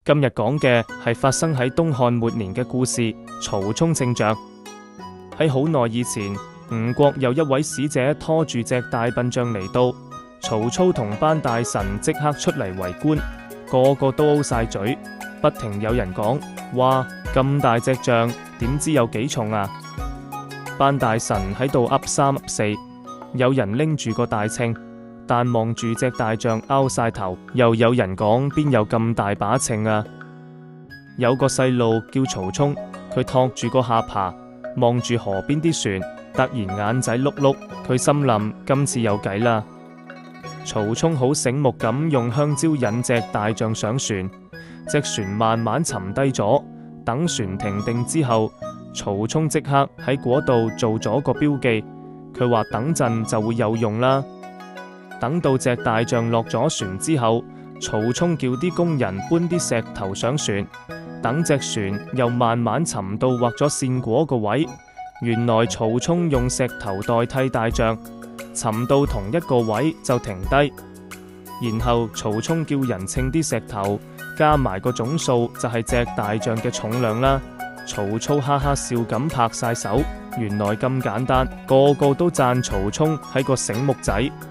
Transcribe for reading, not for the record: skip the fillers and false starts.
今日講嘅係發生喺東漢末年嘅故事。曹沖稱象。喺好耐以前，吳國有一位使者拖住隻大笨象嚟到，曹操同班大臣即刻出嚟圍觀，個個都 O 晒嘴，不停有人講：哇，咁大隻象，點知有幾重啊？班大臣喺度噏三噏四，有人拎住個大秤，但望住隻大象拗晒頭，又有人講：邊有咁大把秤啊？有個細路叫曹沖，佢托住個下巴，望住河邊啲船，突然眼仔碌碌，佢心諗今次有計啦。曹沖好醒目咁用香蕉引隻大象上船，隻船慢慢沉低咗，等船停定之後，曹沖即刻喺嗰度做咗個標記，佢話等陣就會有用啦。等到隻大象落咗船之後，曹沖叫啲工人搬啲石頭上船，等隻船又慢慢沉到畫咗線嗰個位。原來曹沖用石頭代替大象，沉到同一個位就停低。然後曹沖叫人稱啲石頭，加埋個總數就係隻大象嘅重量啦。曹操哈哈笑咁拍晒手，原來咁簡單，個個都讚曹沖係個醒目仔。